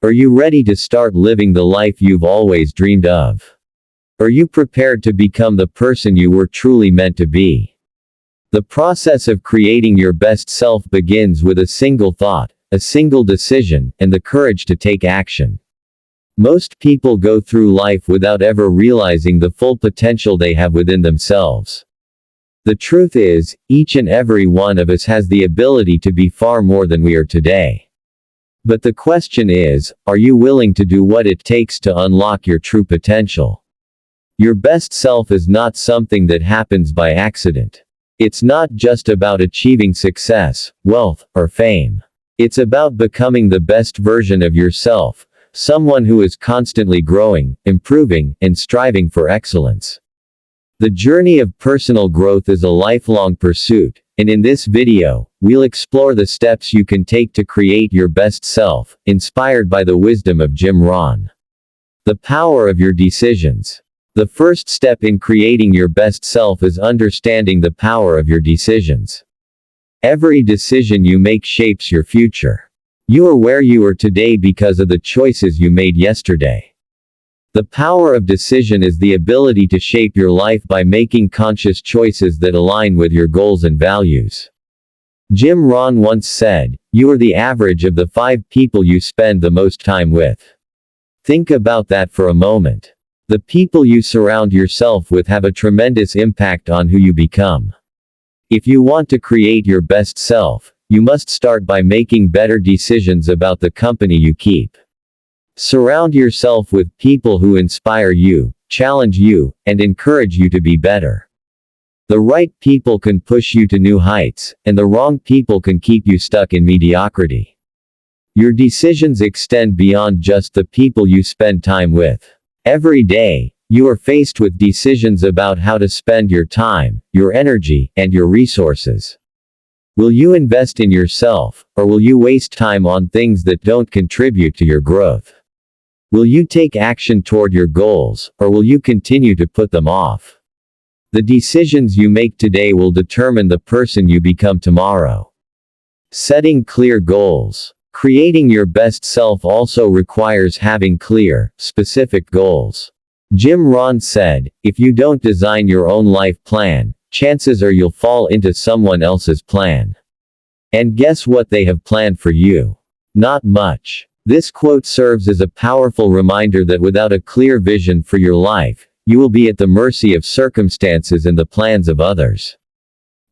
Are you ready to start living the life you've always dreamed of? Are you prepared to become the person you were truly meant to be? The process of creating your best self begins with a single thought, a single decision, and the courage to take action. Most people go through life without ever realizing the full potential they have within themselves. The truth is, each and every one of us has the ability to be far more than we are today. But the question is, are you willing to do what it takes to unlock your true potential? Your best self is not something that happens by accident. It's not just about achieving success, wealth, or fame. It's about becoming the best version of yourself, someone who is constantly growing, improving, and striving for excellence. The journey of personal growth is a lifelong pursuit, and in this video, we'll explore the steps you can take to create your best self, inspired by the wisdom of Jim Rohn. The power of your decisions. The first step in creating your best self is understanding the power of your decisions. Every decision you make shapes your future. You are where you are today because of the choices you made yesterday. The power of decision is the ability to shape your life by making conscious choices that align with your goals and values. Jim Rohn once said, "You are the average of the 5 people you spend the most time with." Think about that for a moment. The people you surround yourself with have a tremendous impact on who you become. If you want to create your best self, you must start by making better decisions about the company you keep. Surround yourself with people who inspire you, challenge you, and encourage you to be better. The right people can push you to new heights, and the wrong people can keep you stuck in mediocrity. Your decisions extend beyond just the people you spend time with. Every day, you are faced with decisions about how to spend your time, your energy, and your resources. Will you invest in yourself, or will you waste time on things that don't contribute to your growth? Will you take action toward your goals, or will you continue to put them off? The decisions you make today will determine the person you become tomorrow. Setting clear goals. Creating your best self also requires having clear, specific goals. Jim Rohn said, "If you don't design your own life plan, chances are you'll fall into someone else's plan. And guess what they have planned for you? Not much." This quote serves as a powerful reminder that without a clear vision for your life, you will be at the mercy of circumstances and the plans of others.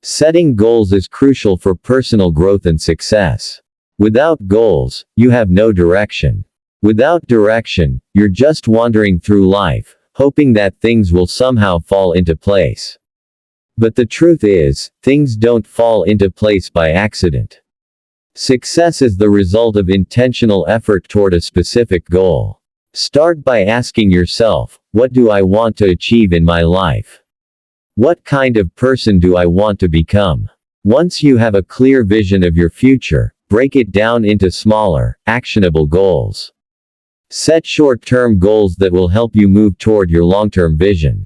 Setting goals is crucial for personal growth and success. Without goals, you have no direction. Without direction, you're just wandering through life, hoping that things will somehow fall into place. But the truth is, things don't fall into place by accident. Success is the result of intentional effort toward a specific goal. Start by asking yourself, what do I want to achieve in my life? What kind of person do I want to become? Once you have a clear vision of your future, break it down into smaller, actionable goals. Set short-term goals that will help you move toward your long-term vision.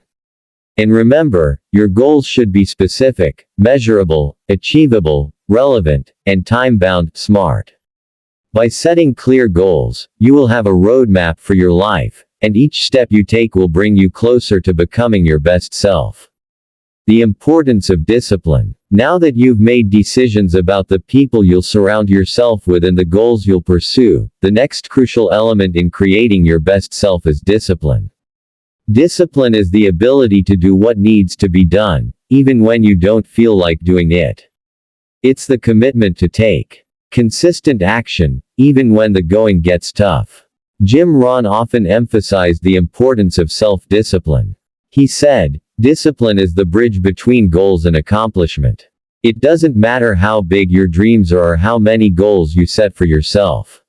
And remember, your goals should be specific, measurable, achievable, relevant, and time-bound. Smart. By setting clear goals, you will have a roadmap for your life, and each step you take will bring you closer to becoming your best self. The importance of discipline. Now that you've made decisions about the people you'll surround yourself with and the goals you'll pursue, the next crucial element in creating your best self is discipline. Discipline is the ability to do what needs to be done, even when you don't feel like doing it. It's the commitment to take consistent action, even when the going gets tough. Jim Rohn often emphasized the importance of self-discipline. He said, "Discipline is the bridge between goals and accomplishment." It doesn't matter how big your dreams are or how many goals you set for yourself.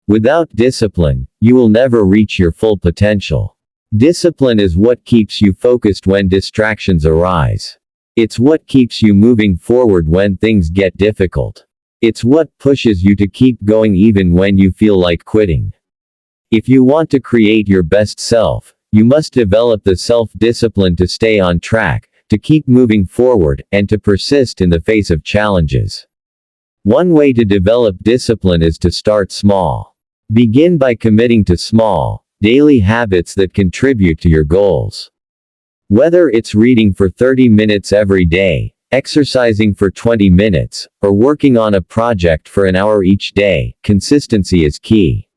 Without discipline, you will never reach your full potential. Discipline is what keeps you focused when distractions arise. It's what keeps you moving forward when things get difficult. It's what pushes you to keep going even when you feel like quitting. If you want to create your best self, you must develop the self-discipline to stay on track, to keep moving forward, and to persist in the face of challenges. One way to develop discipline is to start small. Begin by committing to small, daily habits that contribute to your goals. Whether it's reading for 30 minutes every day, exercising for 20 minutes, or working on a project for an hour each day, consistency is key.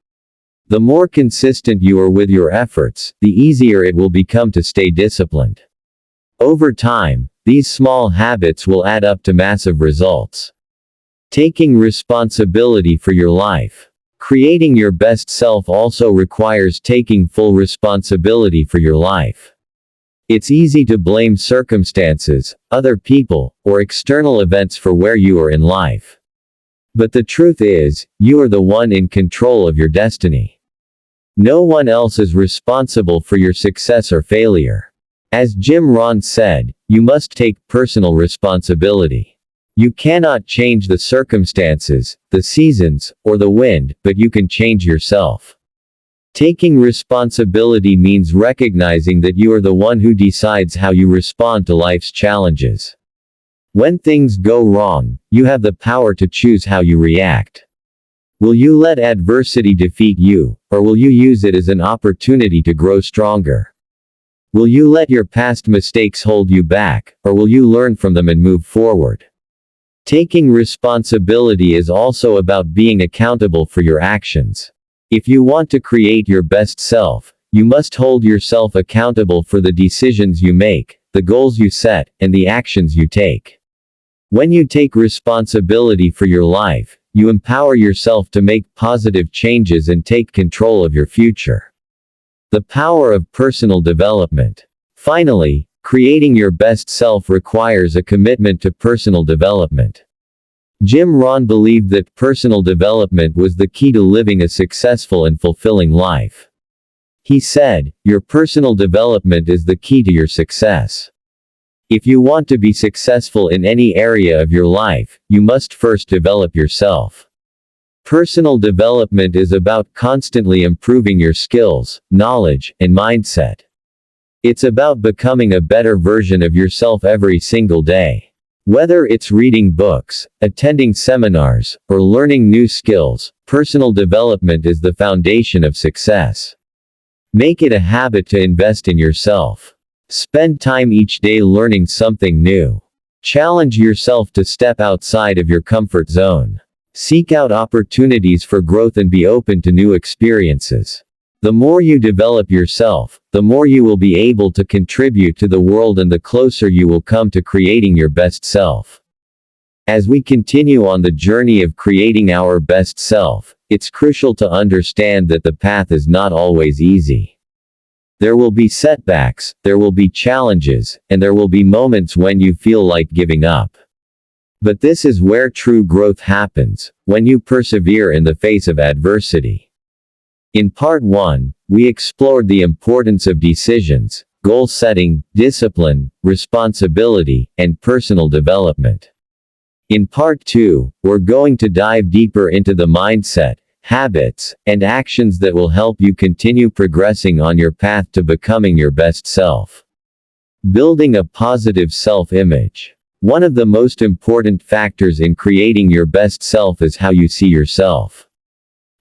The more consistent you are with your efforts, the easier it will become to stay disciplined. Over time, these small habits will add up to massive results. Taking responsibility for your life. Creating your best self also requires taking full responsibility for your life. It's easy to blame circumstances, other people, or external events for where you are in life. But the truth is, you are the one in control of your destiny. No one else is responsible for your success or failure. As Jim Rohn said, you must take personal responsibility. You cannot change the circumstances, the seasons, or the wind, but you can change yourself. Taking responsibility means recognizing that you are the one who decides how you respond to life's challenges. When things go wrong, you have the power to choose how you react. Will you let adversity defeat you, or will you use it as an opportunity to grow stronger? Will you let your past mistakes hold you back, or will you learn from them and move forward? Taking responsibility is also about being accountable for your actions. If you want to create your best self, you must hold yourself accountable for the decisions you make, the goals you set, and the actions you take. When you take responsibility for your life, you empower yourself to make positive changes and take control of your future. The power of personal development. Finally, creating your best self requires a commitment to personal development. Jim Rohn believed that personal development was the key to living a successful and fulfilling life. He said, "Your personal development is the key to your success." If you want to be successful in any area of your life, you must first develop yourself. Personal development is about constantly improving your skills, knowledge, and mindset. It's about becoming a better version of yourself every single day. Whether it's reading books, attending seminars, or learning new skills, personal development is the foundation of success. Make it a habit to invest in yourself. Spend time each day learning something new. Challenge yourself to step outside of your comfort zone. Seek out opportunities for growth and be open to new experiences. The more you develop yourself, the more you will be able to contribute to the world and the closer you will come to creating your best self. As we continue on the journey of creating our best self, it's crucial to understand that the path is not always easy. There will be setbacks, there will be challenges, and there will be moments when you feel like giving up. But this is where true growth happens, when you persevere in the face of adversity. In Part 1, we explored the importance of decisions, goal setting, discipline, responsibility, and personal development. In Part 2, we're going to dive deeper into the mindset, habits, and actions that will help you continue progressing on your path to becoming your best self. Building a positive self-image. One of the most important factors in creating your best self is how you see yourself.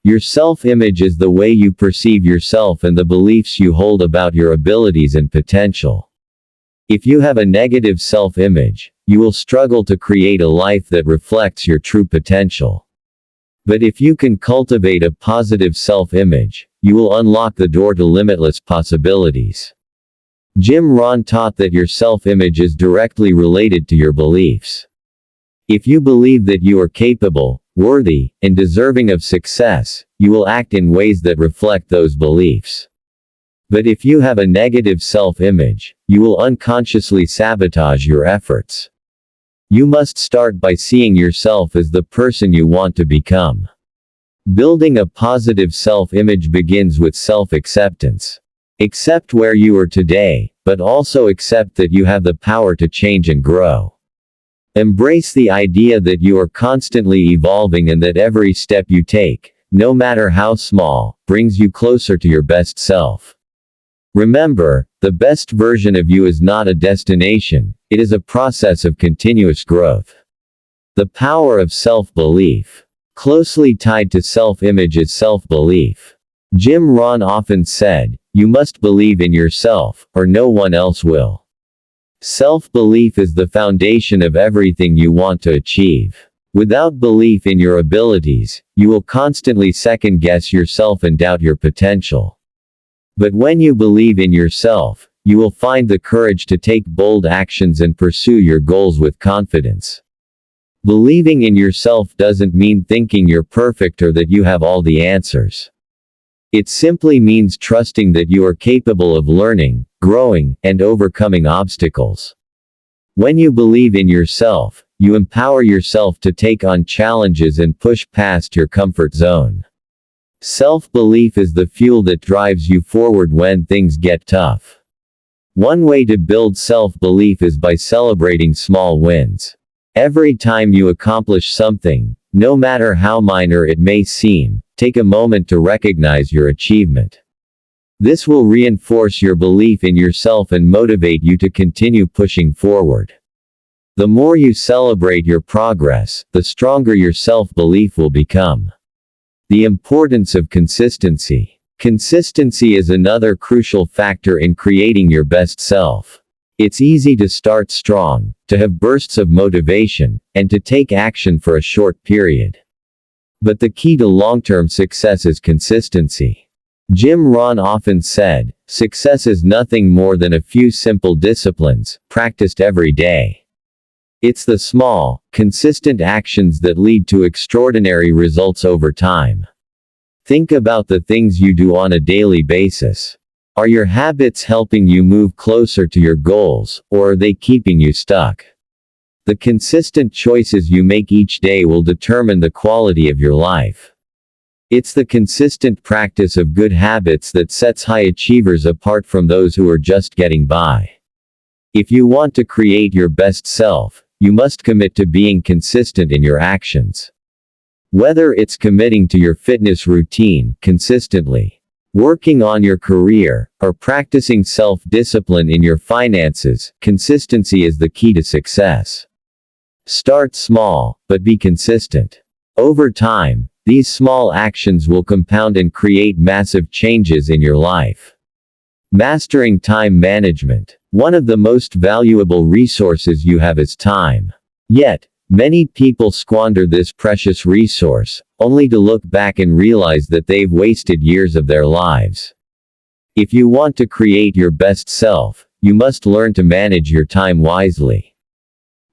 Your self-image is the way you perceive yourself and the beliefs you hold about your abilities and potential. If you have a negative self-image, you will struggle to create a life that reflects your true potential. But if you can cultivate a positive self-image, you will unlock the door to limitless possibilities. Jim Rohn taught that your self-image is directly related to your beliefs. If you believe that you are capable, worthy, and deserving of success, you will act in ways that reflect those beliefs. But if you have a negative self-image, you will unconsciously sabotage your efforts. You must start by seeing yourself as the person you want to become. Building a positive self-image begins with self-acceptance. Accept where you are today, but also accept that you have the power to change and grow. Embrace the idea that you are constantly evolving and that every step you take, no matter how small, brings you closer to your best self. Remember, the best version of you is not a destination, it is a process of continuous growth. The power of self-belief. Closely tied to self-image is self-belief. Jim Rohn often said, "You must believe in yourself, or no one else will." Self-belief is the foundation of everything you want to achieve. Without belief in your abilities, you will constantly second-guess yourself and doubt your potential. But when you believe in yourself, you will find the courage to take bold actions and pursue your goals with confidence. Believing in yourself doesn't mean thinking you're perfect or that you have all the answers. It simply means trusting that you are capable of learning, growing, and overcoming obstacles. When you believe in yourself, you empower yourself to take on challenges and push past your comfort zone. Self-belief is the fuel that drives you forward when things get tough. One way to build self-belief is by celebrating small wins. Every time you accomplish something, no matter how minor it may seem, take a moment to recognize your achievement. This will reinforce your belief in yourself and motivate you to continue pushing forward. The more you celebrate your progress, the stronger your self-belief will become. The importance of consistency. Consistency is another crucial factor in creating your best self. It's easy to start strong, to have bursts of motivation, and to take action for a short period. But the key to long-term success is consistency. Jim Rohn often said, "Success is nothing more than a few simple disciplines, practiced every day." It's the small, consistent actions that lead to extraordinary results over time. Think about the things you do on a daily basis. Are your habits helping you move closer to your goals, or are they keeping you stuck? The consistent choices you make each day will determine the quality of your life. It's the consistent practice of good habits that sets high achievers apart from those who are just getting by. If you want to create your best self, you must commit to being consistent in your actions. Whether it's committing to your fitness routine consistently, working on your career, or practicing self-discipline in your finances, consistency is the key to success. Start small, but be consistent. Over time, these small actions will compound and create massive changes in your life. Mastering time management. One of the most valuable resources you have is time. Yet, many people squander this precious resource, only to look back and realize that they've wasted years of their lives. If you want to create your best self, you must learn to manage your time wisely.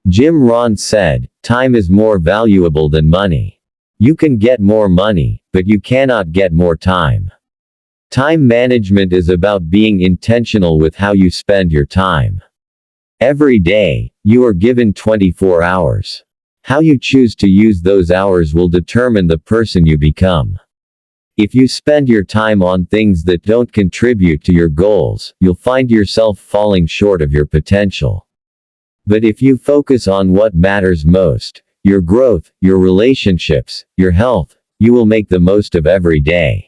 Jim Rohn said, "Time is more valuable than money. You can get more money, but you cannot get more time." Time management is about being intentional with how you spend your time. Every day, you are given 24 hours. How you choose to use those hours will determine the person you become. If you spend your time on things that don't contribute to your goals, you'll find yourself falling short of your potential. But if you focus on what matters most, your growth, your relationships, your health, you will make the most of every day.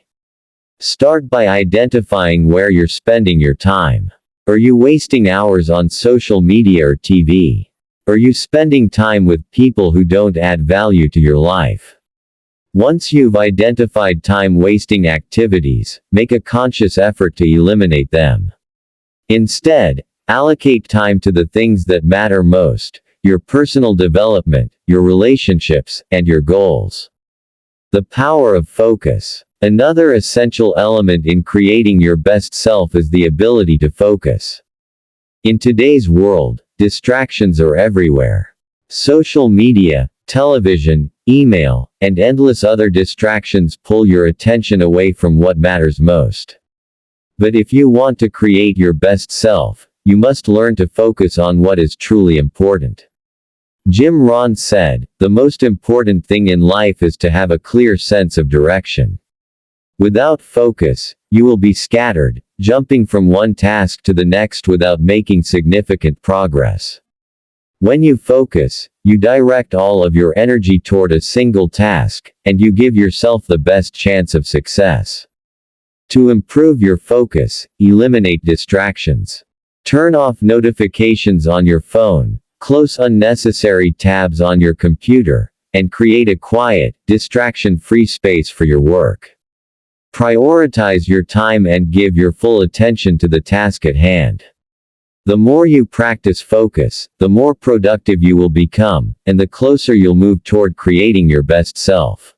Start by identifying where you're spending your time. Are you wasting hours on social media or TV? Are you spending time with people who don't add value to your life? Once you've identified time-wasting activities, make a conscious effort to eliminate them. Instead, allocate time to the things that matter most: your personal development, your relationships, and your goals. The power of focus. Another essential element in creating your best self is the ability to focus. In today's world, distractions are everywhere. Social media, television, email, and endless other distractions pull your attention away from what matters most. But if you want to create your best self, you must learn to focus on what is truly important. Jim Rohn said, "The most important thing in life is to have a clear sense of direction." Without focus, you will be scattered, jumping from one task to the next without making significant progress. When you focus, you direct all of your energy toward a single task, and you give yourself the best chance of success. To improve your focus, eliminate distractions. Turn off notifications on your phone, close unnecessary tabs on your computer, and create a quiet, distraction-free space for your work. Prioritize your time and give your full attention to the task at hand. The more you practice focus, the more productive you will become, and the closer you'll move toward creating your best self.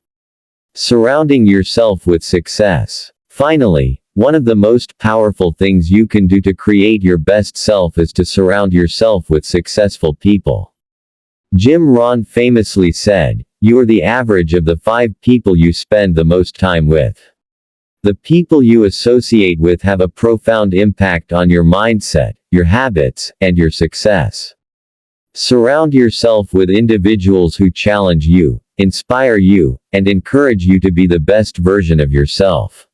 Surrounding yourself with success. Finally, one of the most powerful things you can do to create your best self is to surround yourself with successful people. Jim Rohn famously said, "You are the average of the 5 people you spend the most time with." The people you associate with have a profound impact on your mindset, your habits, and your success. Surround yourself with individuals who challenge you, inspire you, and encourage you to be the best version of yourself.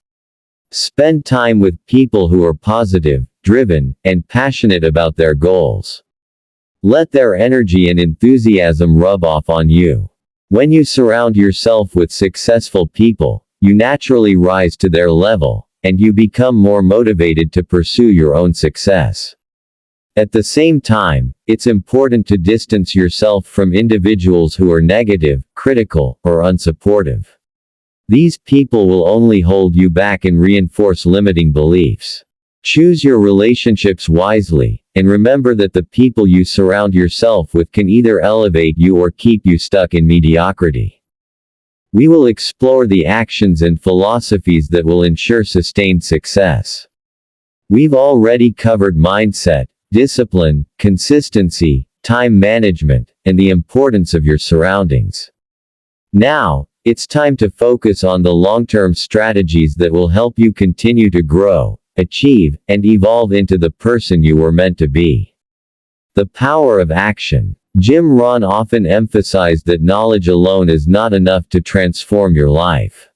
Spend time with people who are positive, driven, and passionate about their goals. Let their energy and enthusiasm rub off on you. When you surround yourself with successful people, you naturally rise to their level, and you become more motivated to pursue your own success. At the same time, it's important to distance yourself from individuals who are negative, critical, or unsupportive. These people will only hold you back and reinforce limiting beliefs. Choose your relationships wisely, and remember that the people you surround yourself with can either elevate you or keep you stuck in mediocrity. We will explore the actions and philosophies that will ensure sustained success. We've already covered mindset, discipline, consistency, time management, and the importance of your surroundings. Now, it's time to focus on the long-term strategies that will help you continue to grow, achieve, and evolve into the person you were meant to be. The power of action. Jim Rohn often emphasized that knowledge alone is not enough to transform your life.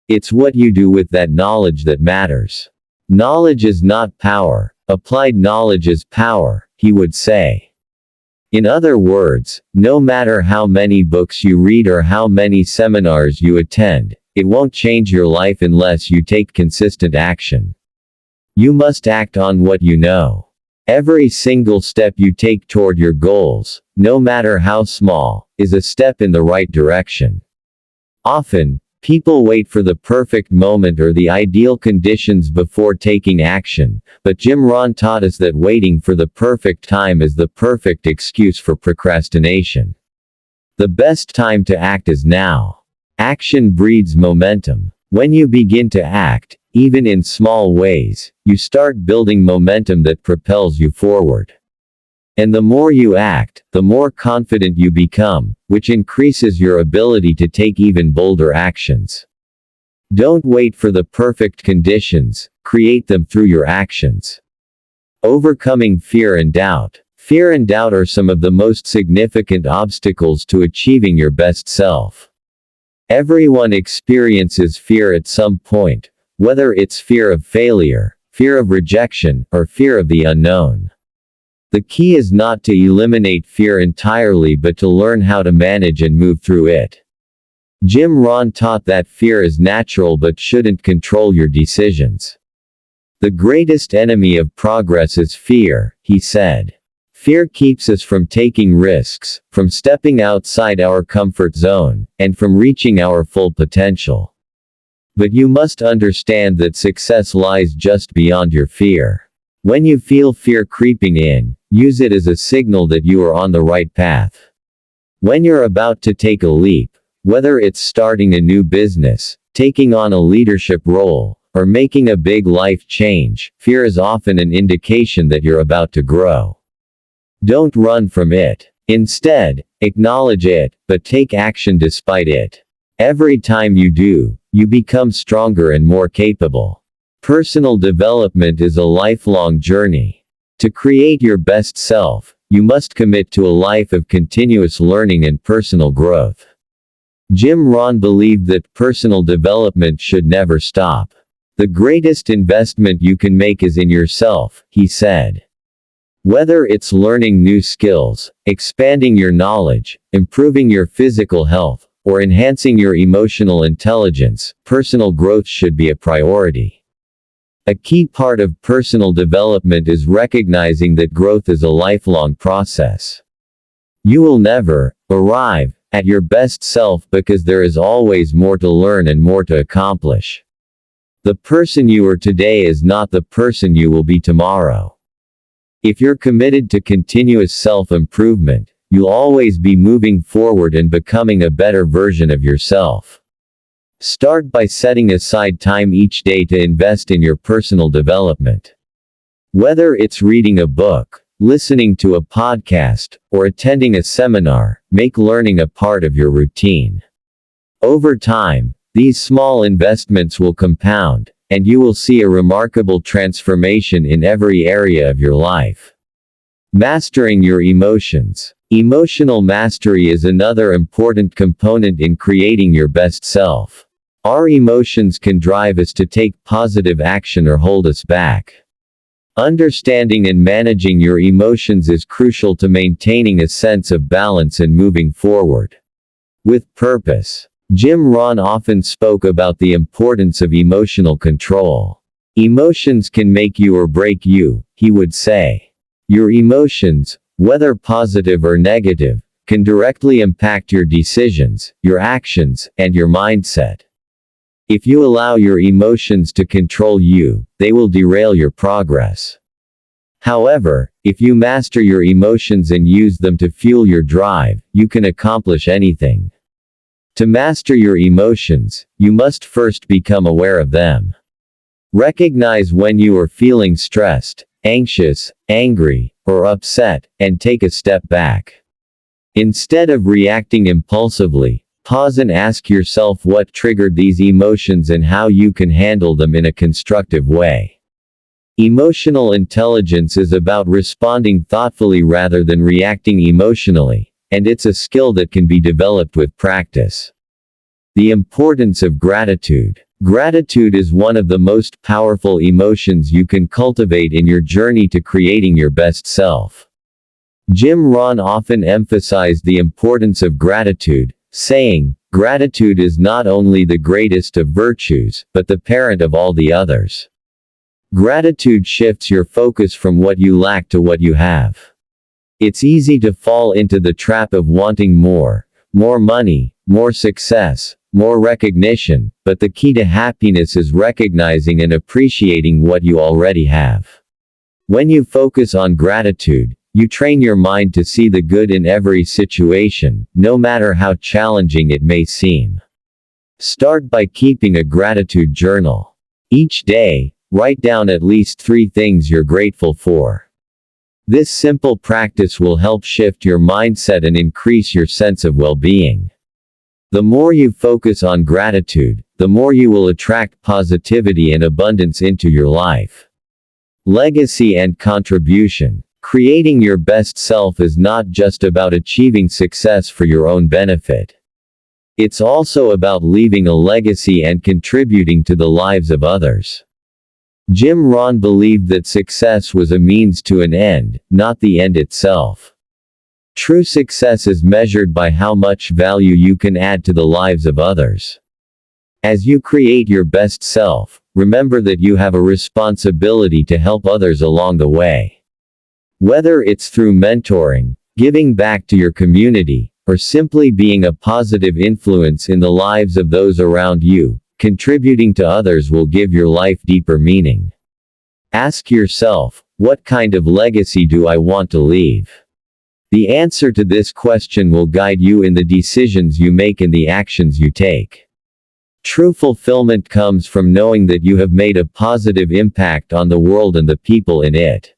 It's what you do with that knowledge that matters. Knowledge is not power, applied knowledge is power, he would say. In other words, no matter how many books you read or how many seminars you attend, it won't change your life unless you take consistent action. You must act on what you know. Every single step you take toward your goals, no matter how small, is a step in the right direction. Often, people wait for the perfect moment or the ideal conditions before taking action, but Jim Rohn taught us that waiting for the perfect time is the perfect excuse for procrastination. The best time to act is now. Action breeds momentum. When you begin to act, even in small ways, you start building momentum that propels you forward. And the more you act, the more confident you become, which increases your ability to take even bolder actions. Don't wait for the perfect conditions, create them through your actions. Overcoming fear and doubt. Fear and doubt are some of the most significant obstacles to achieving your best self. Everyone experiences fear at some point, whether it's fear of failure, fear of rejection, or fear of the unknown. The key is not to eliminate fear entirely but to learn how to manage and move through it. Jim Rohn taught that fear is natural but shouldn't control your decisions. The greatest enemy of progress is fear, he said. Fear keeps us from taking risks, from stepping outside our comfort zone, and from reaching our full potential. But you must understand that success lies just beyond your fear. When you feel fear creeping in, use it as a signal that you are on the right path. When you're about to take a leap, whether it's starting a new business, taking on a leadership role, or making a big life change, fear is often an indication that you're about to grow. Don't run from it. Instead, acknowledge it, but take action despite it. Every time you do, you become stronger and more capable. Personal development is a lifelong journey. To create your best self, you must commit to a life of continuous learning and personal growth. Jim Rohn believed that personal development should never stop. The greatest investment you can make is in yourself, he said. Whether it's learning new skills, expanding your knowledge, improving your physical health, or enhancing your emotional intelligence, personal growth should be a priority. A key part of personal development is recognizing that growth is a lifelong process. You will never arrive at your best self because there is always more to learn and more to accomplish. The person you are today is not the person you will be tomorrow. If you're committed to continuous self-improvement, you'll always be moving forward and becoming a better version of yourself. Start by setting aside time each day to invest in your personal development. Whether it's reading a book, listening to a podcast, or attending a seminar, make learning a part of your routine. Over time, these small investments will compound, and you will see a remarkable transformation in every area of your life. Mastering your emotions. Emotional mastery is another important component in creating your best self. Our emotions can drive us to take positive action or hold us back. Understanding and managing your emotions is crucial to maintaining a sense of balance and moving forward with purpose. Rohn often spoke about the importance of emotional control. Emotions can make you or break you, he would say. Your emotions, whether positive or negative, can directly impact your decisions, your actions, and your mindset. If you allow your emotions to control you, they will derail your progress. However, if you master your emotions and use them to fuel your drive, you can accomplish anything. To master your emotions, you must first become aware of them. Recognize when you are feeling stressed, anxious, angry, or upset, and take a step back. Instead of reacting impulsively, pause and ask yourself what triggered these emotions and how you can handle them in a constructive way. Emotional intelligence is about responding thoughtfully rather than reacting emotionally, and it's a skill that can be developed with practice. The importance of gratitude. Gratitude is one of the most powerful emotions you can cultivate in your journey to creating your best self. Rohn often emphasized the importance of gratitude, saying, "Gratitude is not only the greatest of virtues, but the parent of all the others." Gratitude shifts your focus from what you lack to what you have. It's easy to fall into the trap of wanting more money, more success, more recognition, but the key to happiness is recognizing and appreciating what you already have. When you focus on gratitude, you train your mind to see the good in every situation, no matter how challenging it may seem. Start by keeping a gratitude journal. Each day, write down at least 3 things you're grateful for. This simple practice will help shift your mindset and increase your sense of well-being. The more you focus on gratitude, the more you will attract positivity and abundance into your life. Legacy and contribution. Creating your best self is not just about achieving success for your own benefit. It's also about leaving a legacy and contributing to the lives of others. Rohn believed that success was a means to an end, not the end itself. True success is measured by how much value you can add to the lives of others. As you create your best self, remember that you have a responsibility to help others along the way. Whether it's through mentoring, giving back to your community, or simply being a positive influence in the lives of those around you, contributing to others will give your life deeper meaning. Ask yourself, what kind of legacy do I want to leave? The answer to this question will guide you in the decisions you make and the actions you take. True fulfillment comes from knowing that you have made a positive impact on the world and the people in it.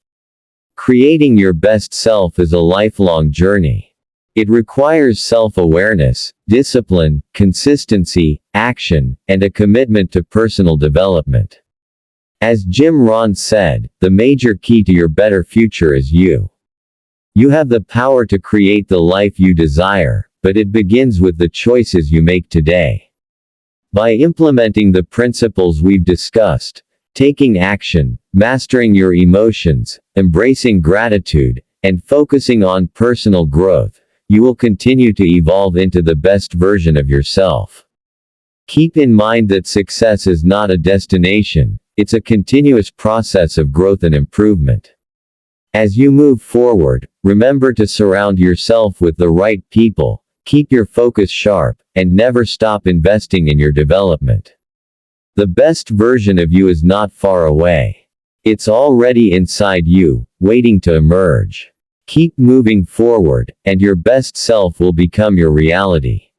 Creating your best self is a lifelong journey. It requires self-awareness, discipline, consistency, action, and a commitment to personal development. As Rohn said, the major key to your better future is you. You have the power to create the life you desire, but it begins with the choices you make today. By implementing the principles we've discussed, taking action, mastering your emotions, embracing gratitude, and focusing on personal growth, you will continue to evolve into the best version of yourself. Keep in mind that success is not a destination, it's a continuous process of growth and improvement. As you move forward, remember to surround yourself with the right people, Keep your focus sharp, and never stop investing in your development. The best version of you is not far away. It's already inside you, waiting to emerge. Keep moving forward, and your best self will become your reality.